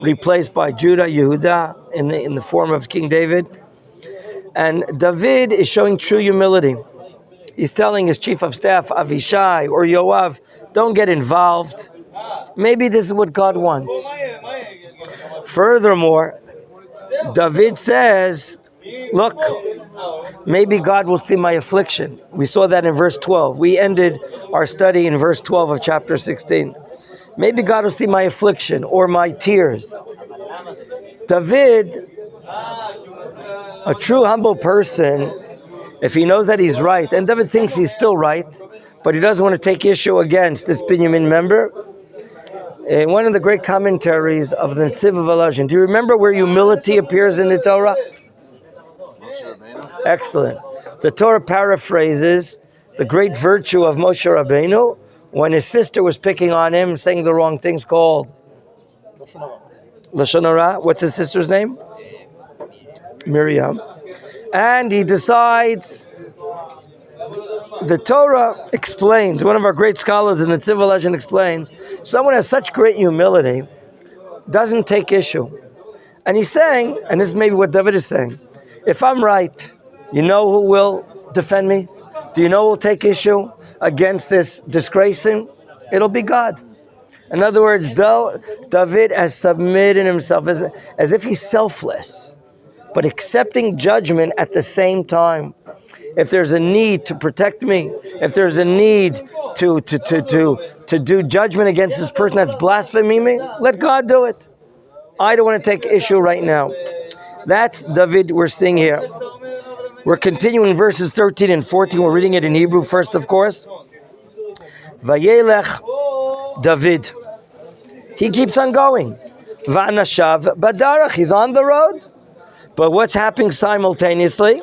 replaced by Judah, Yehuda, in the form of King David. And David is showing true humility. He's telling his chief of staff, Avishai or Yoav, don't get involved. Maybe this is what God wants. Furthermore, David says, look, maybe God will see my affliction. We saw that in verse 12. We ended our study in verse 12 of chapter 16. Maybe God will see my affliction or my tears. David, a true humble person, if he knows that he's right, and David thinks he's still right, but he doesn't want to take issue against this Binyamin member. In one of the great commentaries of the Netziv of Volozhin, do you remember where humility appears in the Torah? Excellent. The Torah paraphrases the great virtue of Moshe Rabbeinu when his sister was picking on him, saying the wrong things, called Lashon Hara. What's his sister's name? Miriam. And he decides, the Torah explains, one of our great scholars in the Netziv Volozhin explains, someone has such great humility, doesn't take issue. And he's saying, and this is maybe what David is saying, if I'm right, you know who will defend me? Do you know who will take issue against this disgracing? It'll be God. In other words, David has submitted himself as if he's selfless, but accepting judgment at the same time. If there's a need to protect me, if there's a need to do judgment against this person that's blaspheming me, let God do it. I don't want to take issue right now. That's David we're seeing here. We're continuing verses 13 and 14. We're reading it in Hebrew first, of course. Vayelech David. He keeps on going. Va'anashav badarach. He's on the road. But what's happening simultaneously?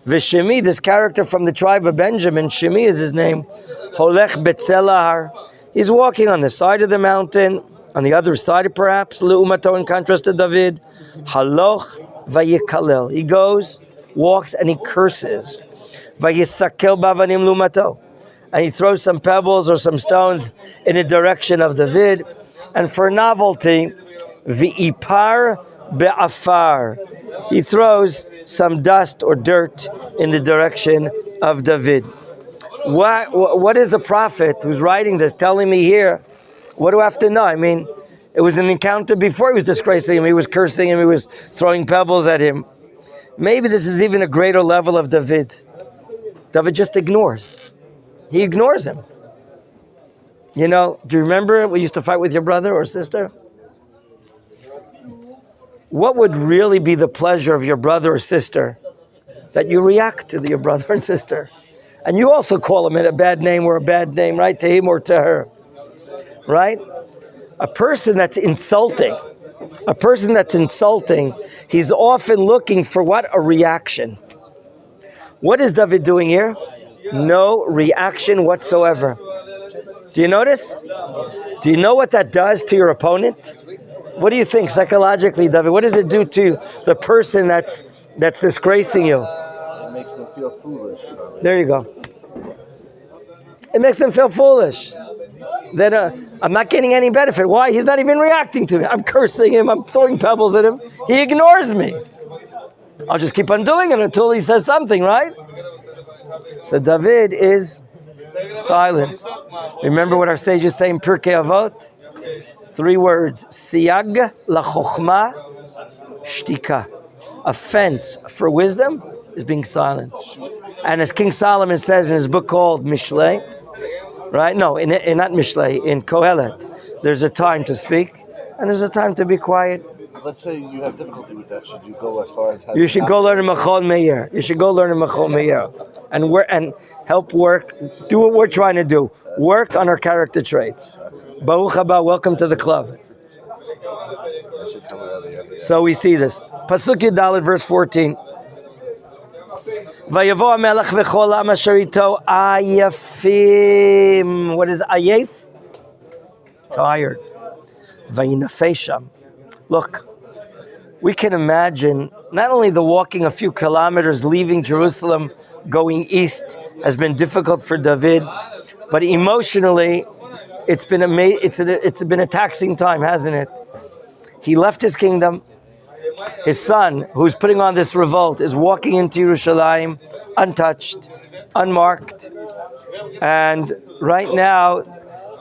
V'Shimi, this character from the tribe of Benjamin, Shimi is his name, Holech Betzel Har. He's walking on the side of the mountain, on the other side perhaps, Le'umato, in contrast to David, Haloch Vayikalel. He goes, walks, and he curses. Vayisakel Bavanim Lumato. And he throws some pebbles or some stones in the direction of David. And for novelty, V'ipar Be'afar. He throws some dust or dirt in the direction of David. What is the prophet who's writing this telling me here? What do I have to know? I mean, it was an encounter before he was disgracing him. He was cursing him. He was throwing pebbles at him. Maybe this is even a greater level of David. David just ignores. He ignores him. You know, do you remember we used to fight with your brother or sister? What would really be the pleasure of your brother or sister? That you react to your brother and sister. And you also call him a bad name or a bad name, right? To him or to her. Right? A person that's insulting. He's often looking for what? A reaction. What is David doing here? No reaction whatsoever. Do you notice? Do you know what that does to your opponent? What do you think psychologically, David? What does it do to the person that's disgracing you? It makes them feel foolish. There you go. It makes them feel foolish. That I'm not getting any benefit. Why? He's not even reacting to me. I'm cursing him. I'm throwing pebbles at him. He ignores me. I'll just keep on doing it until he says something, right? So David is silent. Remember what our sages say in Pirkei Avot? 3 words. Siyag lachochma shtika. A fence for wisdom is being silent. And as King Solomon says in his book called Mishlei, right? No, in not Mishlei, in Kohelet, there's a time to speak and there's a time to be quiet. Let's say you have difficulty with that. Should you go as far as... You should go learn in Machon Meir. Machon Meir. And help work, do what we're trying to do. Work on our character traits. Baruch haba, welcome to the club. So we see this. Pasuk Yudalid, verse 14. Vayavo HaMelech v'chol am asher ito ayafim. What is ayef? Tired. Vayinafesham. Look, we can imagine not only the walking a few kilometers, leaving Jerusalem, going east has been difficult for David, but emotionally, it's been a taxing time, hasn't it? He left his kingdom. His son, who's putting on this revolt, is walking into Yerushalayim untouched, unmarked. And right now,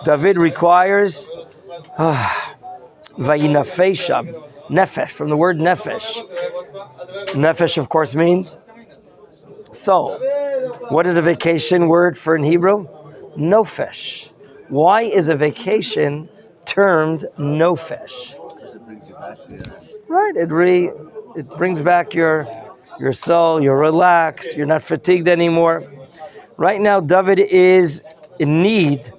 David requires Vayinafesham, nefesh, from the word nefesh. Nefesh, of course, means soul. What is a vacation word for in Hebrew? Nofesh. Why is a vacation termed nofesh? Because it brings you back to your... Right, it brings back your soul. You're relaxed. You're not fatigued anymore. Right now, David is in need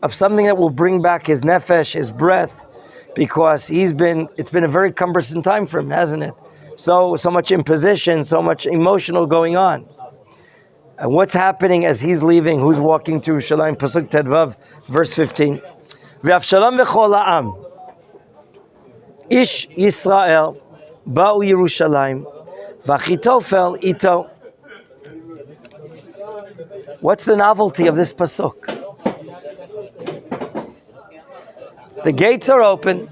of something that will bring back his nefesh, his breath, because it's been a very cumbersome time for him, hasn't it? So much imposition, so much emotional going on. And what's happening as he's leaving? Who's walking through Yerushalayim? Pasuk Tedvav, verse 15. V'avshalom v'chol ha'am, ish Yisrael, ba'u Yerushalayim, v'achitofel ito. What's the novelty of this pasuk? The gates are open,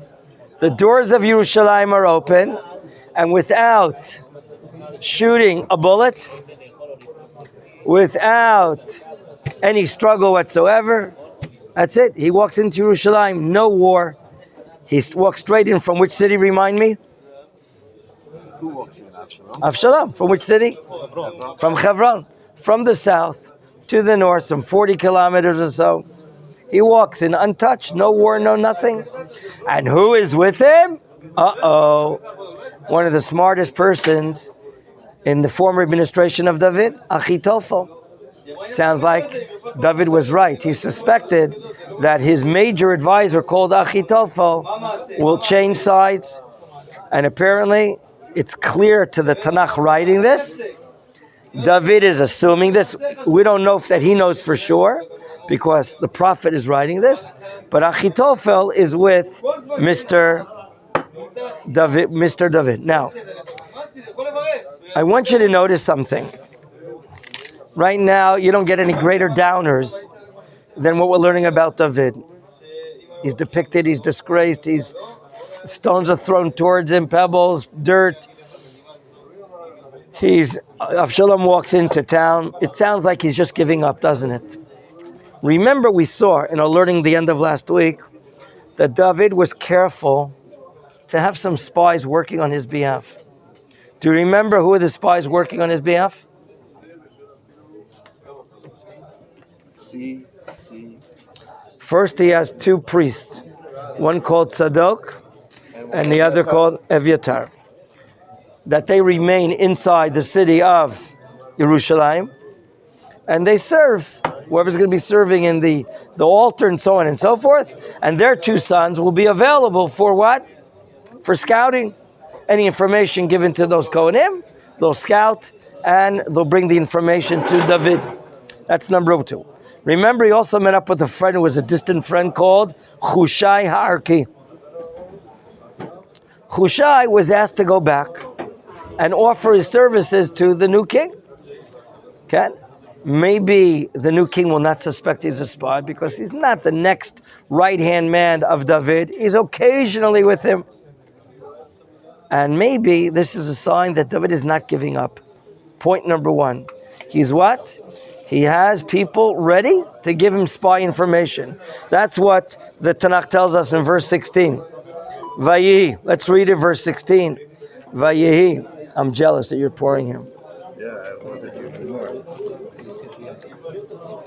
the doors of Yerushalayim are open, and without shooting a bullet, without any struggle whatsoever, that's it. He walks into Yerushalayim, no war. He walks straight in from which city, remind me? Who walks in? Avshalom? Avshalom. From which city? Hebron. From Hebron. From the south to the north, some 40 kilometers or so. He walks in untouched, no war, no nothing. And who is with him? One of the smartest persons in the former administration of David, Achitophel. Sounds like David was right. He suspected that his major advisor, called Achitophel, will change sides. And apparently, it's clear to the Tanakh writing this. David is assuming this. We don't know if that he knows for sure, because the prophet is writing this. But Achitophel is with Mr. David. Now, I want you to notice something. Right now, you don't get any greater downers than what we're learning about David. He's depicted, he's disgraced, stones are thrown towards him, pebbles, dirt. Avshalom walks into town. It sounds like he's just giving up, doesn't it? Remember, we saw in our learning the end of last week that David was careful to have some spies working on his behalf. Do you remember who are the spies working on his behalf? See. First, he has two priests, one called Tzadok and the other called Evyatar, that they remain inside the city of Yerushalayim, and they serve whoever's going to be serving in the altar and so on and so forth, and their two sons will be available for what? For scouting. Any information given to those Kohanim, they'll scout, and they'll bring the information to David. That's number 2. Remember, he also met up with a friend who was a distant friend called Hushai Ha'arki. Hushai was asked to go back and offer his services to the new king. Okay? Maybe the new king will not suspect he's a spy because he's not the next right-hand man of David. He's occasionally with him. And maybe this is a sign that David is not giving up. Point number 1. He's what? He has people ready to give him spy information. That's what the Tanakh tells us in verse 16. Vayihi. Let's read it, verse 16. Vayihi. I'm jealous that you're pouring him. Yeah, I wanted you to more.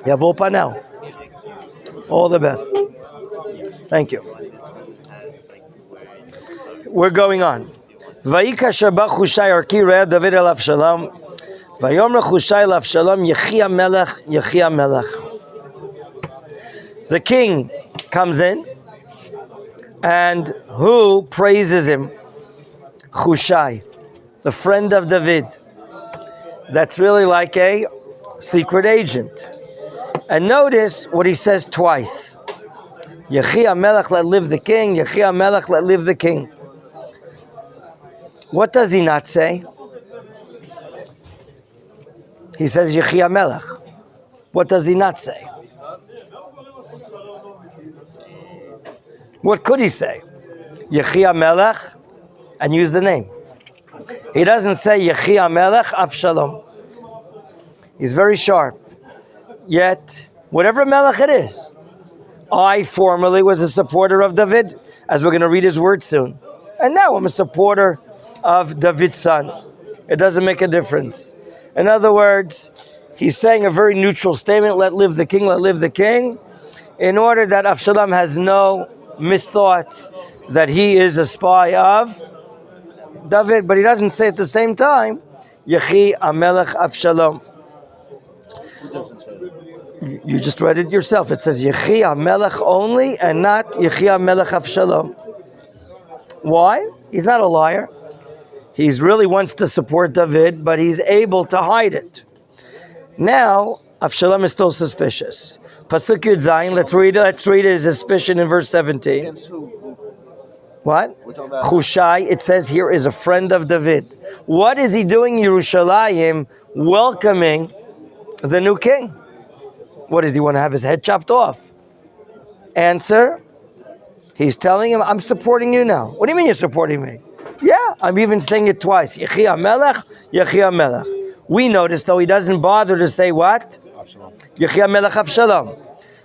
Yavopa now. All the best. Thank you. We're going on. Vayika sheba Hushai Arki re'eh David el Avshalom. Vayomer Hushai el Avshalom Yechi Melech. The king comes in, and who praises him? Hushai, the friend of David. That's really like a secret agent. And notice what he says twice. Yechi Melech, let live the king. Yechi Melech, let live the king. What does he not say? He says Yechi Melech. What does he not say? What could he say? Yechi Melech, and use the name. He doesn't say Yechi Melech Avshalom. He's very sharp. Yet, whatever Melech it is, I formerly was a supporter of David, as we're going to read his words soon. And now I'm a supporter of David's son. It doesn't make a difference. In other words, he's saying a very neutral statement, let live the king, let live the king, in order that Avshalom has no misthoughts that he is a spy of David, but he doesn't say at the same time, Yechi Amelech Avshalom. Who doesn't say that? You just read it yourself. It says Yechi Amelech only and not Yechi Amelech Avshalom. Why? He's not a liar. He really wants to support David, but he's able to hide it. Now, Avshalom is still suspicious. Pasuk Yud Zayin, let's read his suspicion in verse 17. Against who? What? Hushai, it says here, is a friend of David. What is he doing in Yerushalayim welcoming the new king? What does he want to have his head chopped off? Answer, he's telling him, I'm supporting you now. What do you mean you're supporting me? Yeah, I'm even saying it twice. Yechi HaMelech, Yechi HaMelech. We notice, though, he doesn't bother to say what? Yechi HaMelech Avshalom.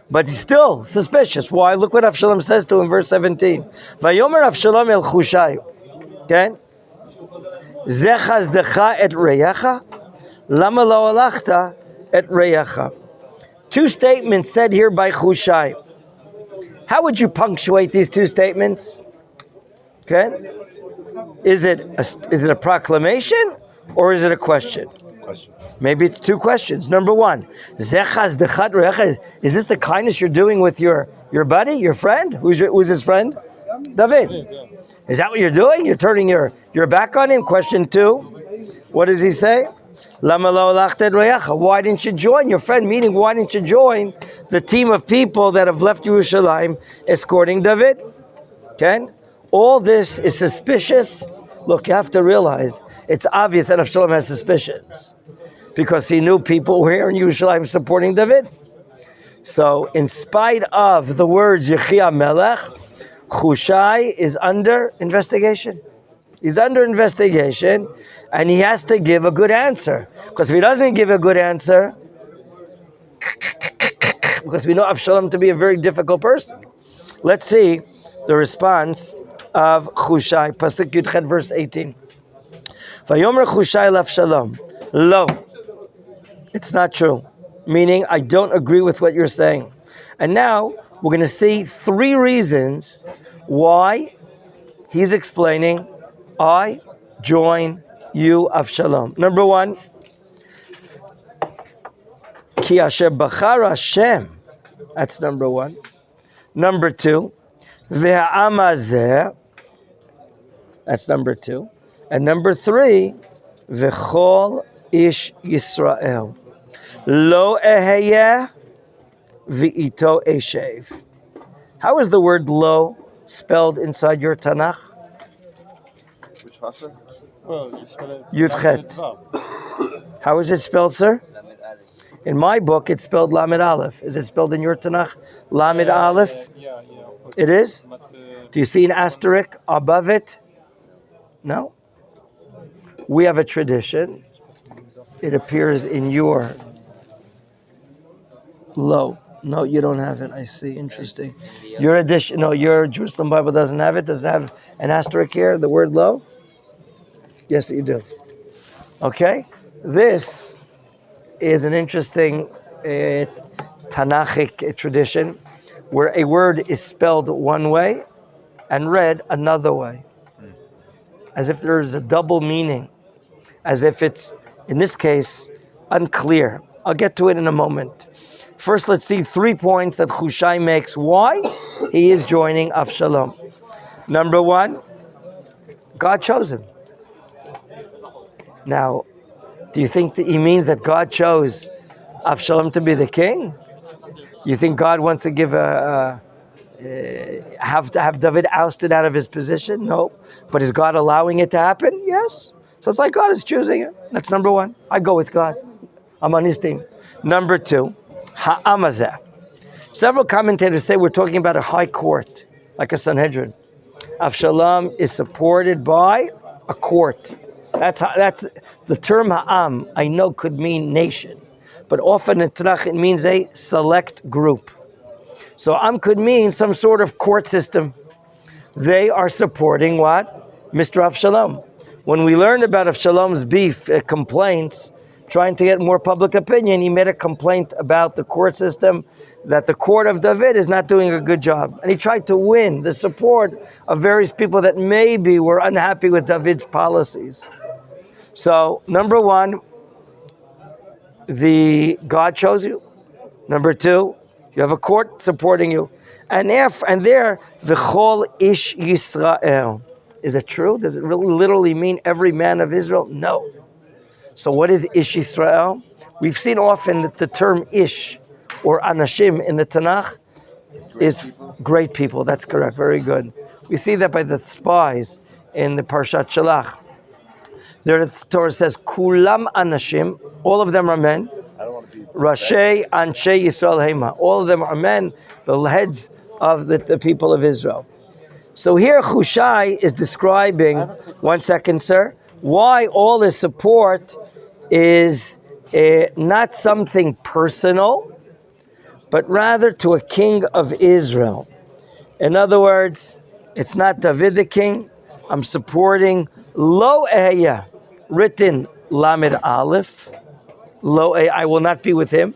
But he's still suspicious. Why? Look what Avshalom says to him in verse 17. Vayomer Avshalom el Hushai. Okay? Zechazdecha et reyecha, lama lo alachta et reyecha. Two statements said here by Hushai. How would you punctuate these two statements? Okay? Is it a proclamation or is it a question? Question. Maybe it's two questions. Number one, Zechaz dechat reyecha. Is this the kindness you're doing with your buddy, your friend? Who's his friend? David. Is that what you're doing? You're turning your back on him? Question two. What does he say? Lama lo alachta et reyecha. Why didn't you join your friend? Meaning, why didn't you join the team of people that have left Yerushalayim escorting David? Okay? All this is suspicious. Look, you have to realize, it's obvious that Avshalom has suspicions because he knew people were here in Yerushalayim supporting David. So, in spite of the words Yechi HaMelech, Hushai is under investigation. He's under investigation, and he has to give a good answer. Because if he doesn't give a good answer, because we know Avshalom to be a very difficult person. Let's see the response of Hushai. Pasuk Yudchet, verse 18. Vayomer Hushai l'Avshalom, lo. It's not true. Meaning, I don't agree with what you're saying. And now, we're going to see three reasons why he's explaining, I join you, Avshalom. Number one, Ki asher bachar Hashem. That's number one. Number two, Ve'ha'am hazeh. That's number two. And number three, V'chol ish Yisrael. Lo eheyeh v'ito eshev. How is the word lo spelled inside your Tanakh? Which pasuk? Well, you spell it Yudchet. How is it spelled, sir? In my book, it's spelled Lamed Aleph. Is it spelled in your Tanakh Lamed Aleph? Yeah. It is? But, Do you see an asterisk above it? No? We have a tradition. It appears in your lo. No, you don't have it. I see. Interesting. Your edition, no, your Jerusalem Bible doesn't have it. Does it have an asterisk here, the word lo? Yes, you do. Okay? This is an interesting Tanakhic tradition where a word is spelled one way and read another way. As if there is a double meaning. As if it's, in this case, unclear. I'll get to it in a moment. First, let's see 3 points that Hushai makes why he is joining Avshalom. Number one, God chose him. Now, do you think that he means that God chose Avshalom to be the king? Do you think God wants to give have David ousted out of his position? No. But is God allowing it to happen? Yes. So it's like God is choosing it. That's number one. I go with God. I'm on his team. Number two, ha'amazeh. Several commentators say we're talking about a high court, like a Sanhedrin. Avshalom is supported by a court. That's the term ha'am. I know could mean nation, but often in Tanakh it means a select group. So am could mean some sort of court system. They are supporting what? Mr. Avshalom. When we learned about Avshalom's beef, complaints, trying to get more public opinion, he made a complaint about the court system, that the court of David is not doing a good job. And he tried to win the support of various people that maybe were unhappy with David's policies. So, number one, God chose you. Number two, you have a court supporting you. And there, v'chol ish Yisrael. Is it true? Does it really literally mean every man of Israel? No. So what is ish Yisrael? We've seen often that the term ish or anashim in the Tanakh is great people. That's correct. Very good. We see that by the spies in the Parshat Shalach. There the Torah says, Kulam anashim, all of them are men. Rashi Anshe Yisrael Hema. All of them are men, the heads of the people of Israel. So here Hushai is describing, one second, sir, why all this support is not something personal, but rather to a king of Israel. In other words, it's not David the king. I'm supporting Lo Ehyeh, written Lamed Aleph. Lo, I will not be with him.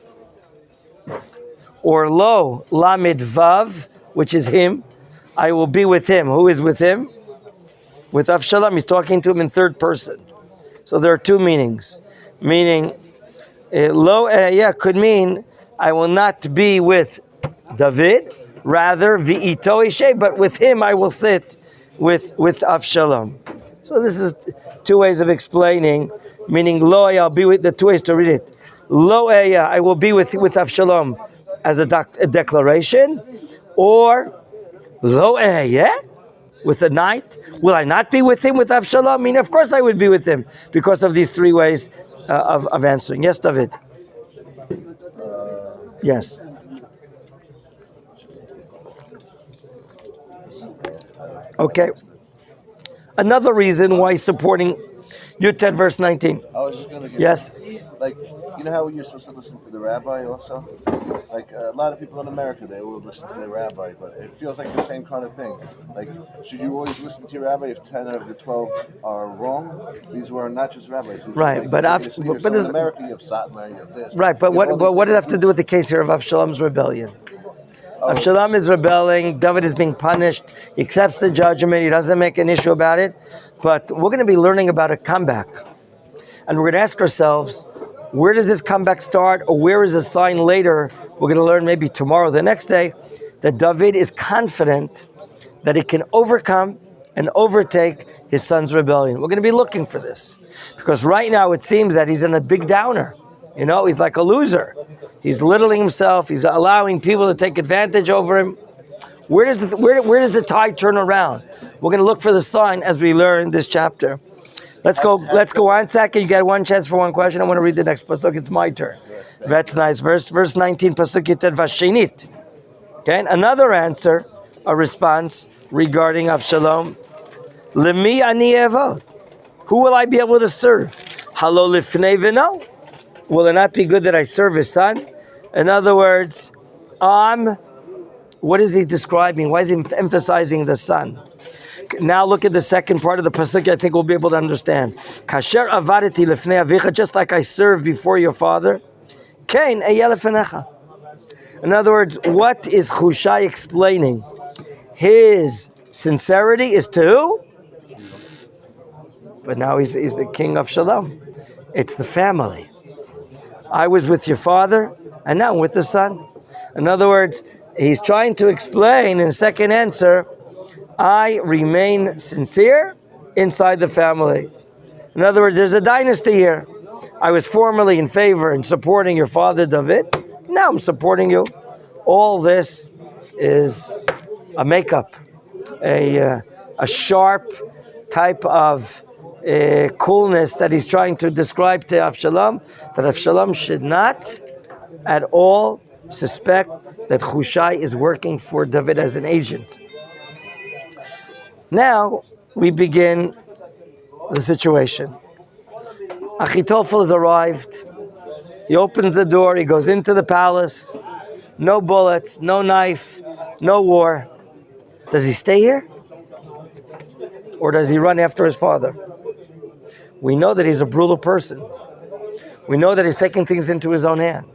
Or Lo, Lamed Vav, which is him. I will be with him. Who is with him? With Avshalom. He's talking to him in third person. So there are two meanings. Meaning, Lo could mean, I will not be with David. Rather, V'ito Ishe, but with him I will sit with Avshalom. So this is two ways of explaining. Meaning, Lo I'll be with, the two ways to read it. Lo I will be with Avshalom as a declaration. Or, Lo with a night. Will I not be with him with Avshalom? I mean, of course I would be with him because of these three ways of answering. Yes, David? Yes. Okay. Another reason why supporting Yutet verse 19. I was just going to get yes. Like, you know how you're supposed to listen to the rabbi also? Like, a lot of people in America, they will listen to their rabbi, but it feels like the same kind of thing. Like, should you always listen to your rabbi if 10 out of the 12 are wrong? These were not just rabbis. These right, like, but so in America, you have Satmar, you have this. Right, but what does it have to do with the case here of Avshalom's rebellion? Avshalom is rebelling. David is being punished. He accepts the judgment. He doesn't make an issue about it. But we're going to be learning about a comeback. And we're going to ask ourselves, where does this comeback start? Or where is the sign later? We're going to learn maybe tomorrow or the next day that David is confident that he can overcome and overtake his son's rebellion. We're going to be looking for this. Because right now it seems that he's in a big downer. You know, he's like a loser. He's littling himself. He's allowing people to take advantage over him. Where does the tide turn around? We're going to look for the sign as we learn this chapter. Let's go 1 second. You get one chance for one question. I want to read the next pasuk. It's my turn. That's nice. Verse 19, pasuk Yutet Vashinit. Okay, another answer, a response regarding Avshalom. Lemi ani evod. Who will I be able to serve? Halo lifnei v'no. Will it not be good that I serve his son? In other words, what is he describing? Why is he emphasizing the son? Now look at the second part of the pasuk. I think we'll be able to understand. Kasher avadeti lefnei avicha, just like I served before your father. Kain eyeh lefnecha. In other words, what is Hushai explaining? His sincerity is to who? But now he's the king of Shalom. It's the family. I was with your father, and now I'm with the son. In other words, he's trying to explain in the second answer, I remain sincere inside the family. In other words, there's a dynasty here. I was formerly in favor and supporting your father David. Now I'm supporting you. All this is a makeup, a sharp type of coolness that he's trying to describe to Avshalom, that Avshalom should not at all suspect that Hushai is working for David as an agent. Now we begin the situation. Achitophel has arrived. He opens the door. He goes into the palace. No bullets, no knife, no war. Does he stay here? Or does he run after his father? We know that he's a brutal person. We know that he's taking things into his own hand.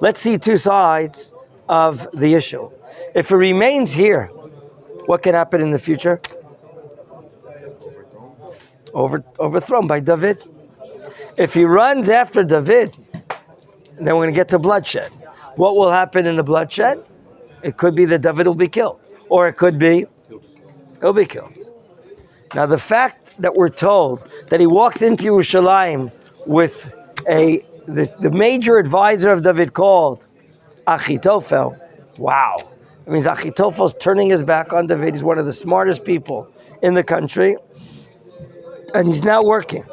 Let's see two sides of the issue. If he remains here, what can happen in the future? Overthrown by David. If he runs after David, then we're going to get to bloodshed. What will happen in the bloodshed? It could be that David will be killed. Or it could be, he'll be killed. Now the fact that we're told that he walks into Yerushalayim with the major advisor of David called Achitophel, wow. It means Achitophel's turning his back on David. He's one of the smartest people in the country. And he's now working.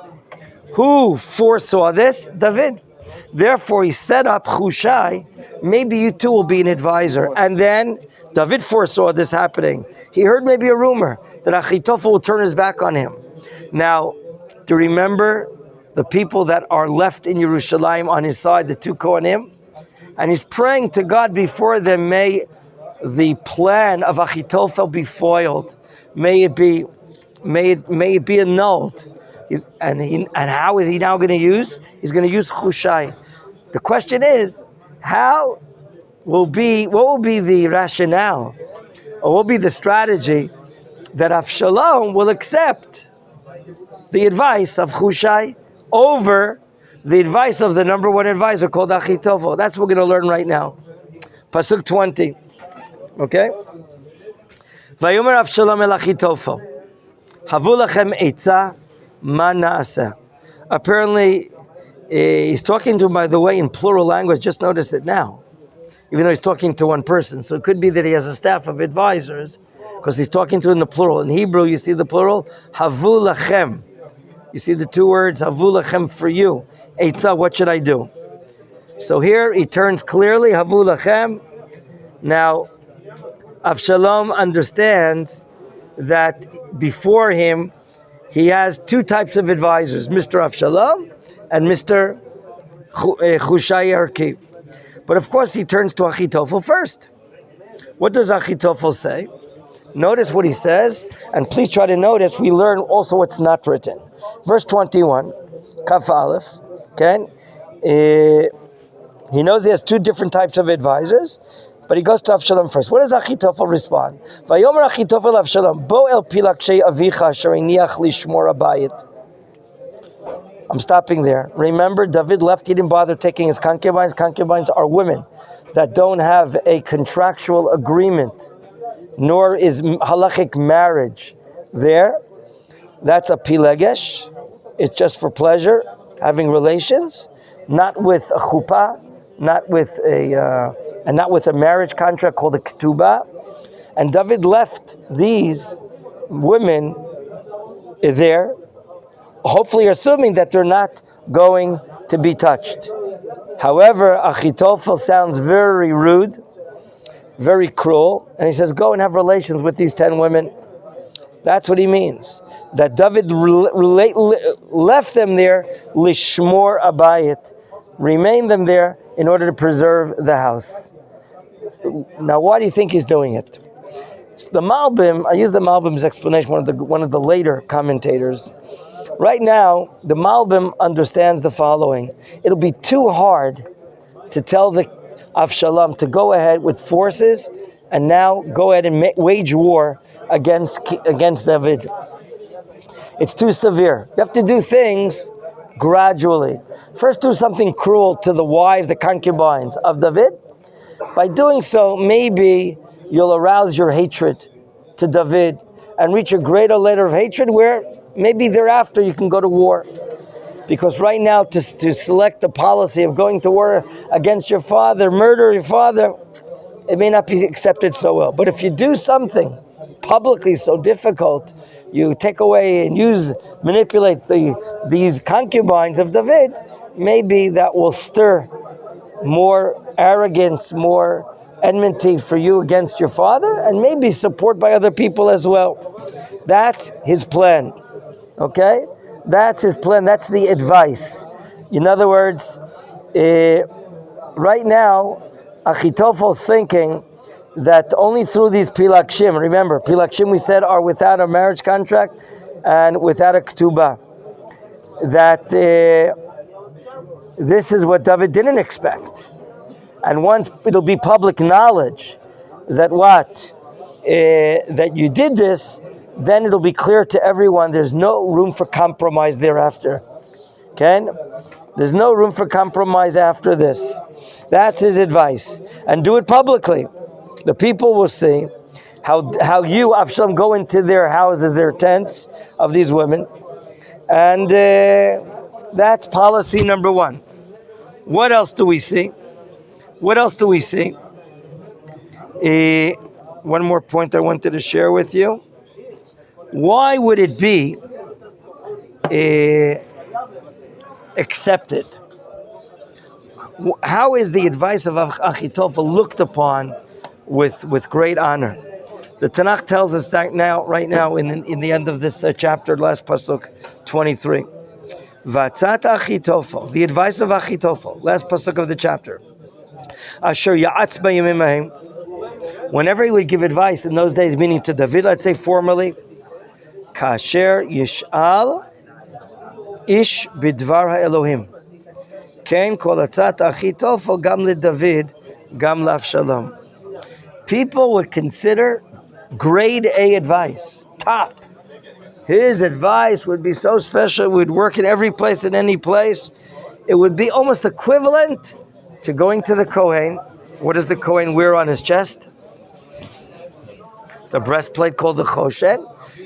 Who foresaw this? David. Therefore, he set up Hushai. Maybe you too will be an advisor. And then David foresaw this happening. He heard maybe a rumor that Achitophel will turn his back on him. Now, do you remember the people that are left in Yerushalayim on his side, the two Kohanim? And he's praying to God before them, may the plan of Achitophel be foiled. May it be annulled. And how is he now going to use? He's going to use Hushai. The question is, what will be the rationale, or what will be the strategy that Avshalom will accept the advice of Hushai over the advice of the number one advisor called Achitophel? That's what we're going to learn right now. Pasuk 20. Okay? Vayomer Avshalom el Achitophel, havu lachem eitzah ma na'aseh. Apparently, he's talking to him, by the way, in plural language. Just notice it now, even though he's talking to one person. So it could be that he has a staff of advisors, because he's talking to in the plural. In Hebrew, you see the plural, havu lachem. You see the two words, havu lachem, for you. Eitzah, what should I do? So here he turns clearly, havu lachem. Now, Avshalom understands that before him, he has two types of advisors, Mr. Avshalom and Mr. Hushai Erki. But of course, he turns to Achitophel first. What does Achitophel say? Notice what he says, and please try to notice, we learn also what's not written. Verse 21, Kaf Aleph, okay? He knows he has two different types of advisors, but he goes to Avshalom first. What does Achitophel respond? Vayomer Achitophel Avshalom, Bo el pilakshei avicha asher iniach lishmor habayit. I'm stopping there. Remember, David left, he didn't bother taking his concubines. Concubines are women that don't have a contractual agreement, nor is halachic marriage there. That's a pilegesh. It's just for pleasure, having relations, not with a chuppah, not with a marriage contract called a ketubah. And David left these women there, hopefully assuming that they're not going to be touched. However, Achitophel sounds very rude, very cruel, and he says, go and have relations with these 10 women. That's what he means. That David left them there, lishmor abayit, remained them there in order to preserve the house. Now, why do you think he's doing it? The Malbim, I use the Malbim's explanation, one of the later commentators. Right now, the Malbim understands the following. It'll be too hard to tell the Avshalom to go ahead with forces and now go ahead and wage war against David. It's too severe. You have to do things gradually. First, do something cruel to the wives, the concubines of David. By doing so, maybe you'll arouse your hatred to David and reach a greater level of hatred where maybe thereafter you can go to war. Because right now, to select the policy of going to war against your father, murder your father, it may not be accepted so well. But if you do something publicly so difficult, you take away and manipulate these concubines of David, maybe that will stir more arrogance, more enmity for you against your father, and maybe support by other people as well. That's his plan. Okay? That's his plan. That's the advice. In other words, right now, Achitophel thinking that only through these pilakshim, remember, pilakshim we said are without a marriage contract and without a ketubah, that this is what David didn't expect. And once it'll be public knowledge that that you did this, then it'll be clear to everyone there's no room for compromise thereafter. Okay? There's no room for compromise after this. That's his advice. And do it publicly. The people will see how you, Avshalom, go into their houses, their tents of these women. And that's policy number one. What else do we see? What else do we see? One more point I wanted to share with you. Why would it be accepted? How is the advice of Achitophel looked upon with great honor? The Tanakh tells us that right now, in the end of this chapter, last pasuk 23. Vatzat Achitophel, the advice of Achitophel, last pasuk of the chapter. Asher ya'atz b'yamim hahem. Whenever he would give advice in those days, meaning to David, let's say formally, Kasher yish'al ish bidvar ha'elohim. Ken kol atzat Achitophel gam leDavid gam laAvshalom. People would consider grade A advice, top. His advice would be so special, it would work in every place, in any place. It would be almost equivalent to going to the Kohen. What does the Kohen wear on his chest? The breastplate called the Choshen.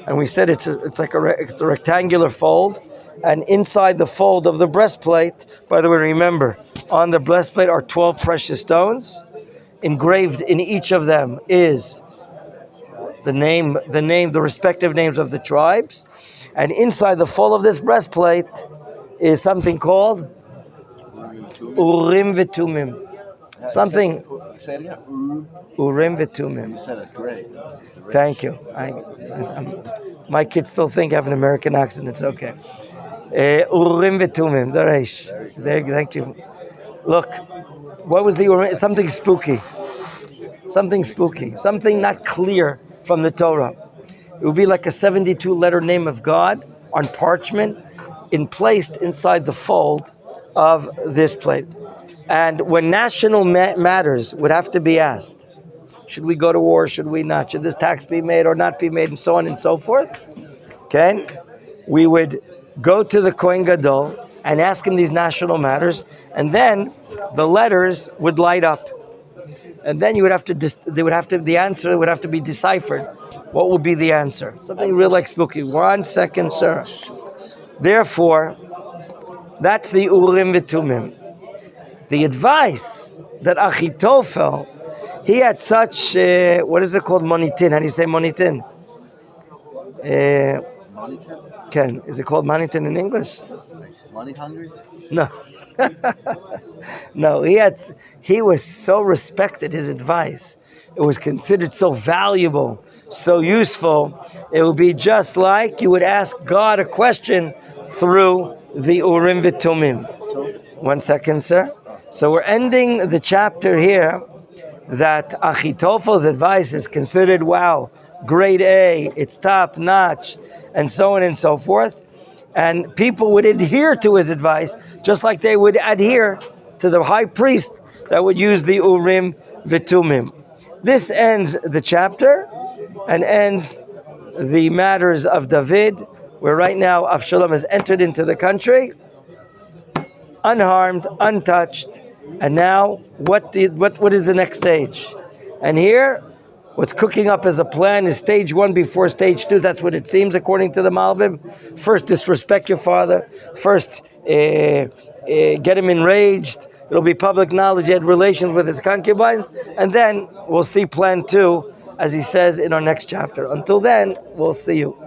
And we said it's a rectangular fold. And inside the fold of the breastplate, by the way, remember, on the breastplate are 12 precious stones. Engraved in each of them is the respective names of the tribes. And inside the fold of this breastplate is something called Urim v'Tumim. Something. Say it again. Urim v'Tumim. You said it great. Thank you. My kids still think I have an American accent. It's okay. Urim v'Tumim. The Reish. Thank you. Look, what was the Urim? Something spooky. Something spooky. Something not clear from the Torah. It would be like a 72-letter name of God on parchment, placed inside the fold of this plate. And when national matters would have to be asked, should we go to war, should we not, should this tax be made or not be made, and so on and so forth, okay, we would go to the Kohen Gadol and ask him these national matters, and then the letters would light up. And then you would have to, the answer would have to be deciphered. What would be the answer? Something real like spooky. 1 second, sir. Therefore, that's the Urim v'Tumim. The advice that Achitophel, he had such, what is it called, monitin? How do you say monitin? Monitin? Ken, is it called monitin in English? Money hungry? No. No, he was so respected, his advice. It was considered so valuable, so useful. It would be just like you would ask God a question through the Urim v'Tumim. 1 second, sir. So we're ending the chapter here that Achitophel's advice is considered, wow, grade A, it's top notch, and so on and so forth. And people would adhere to his advice, just like they would adhere to the high priest that would use the Urim v'Tumim. This ends the chapter and ends the matters of David, where right now Avshalom has entered into the country, unharmed, untouched. And now, what is the next stage? And here, what's cooking up as a plan is stage 1 before stage 2. That's what it seems, according to the Malbim. First, disrespect your father. First, get him enraged. It'll be public knowledge he had relations with his concubines. And then, we'll see plan 2, as he says in our next chapter. Until then, we'll see you.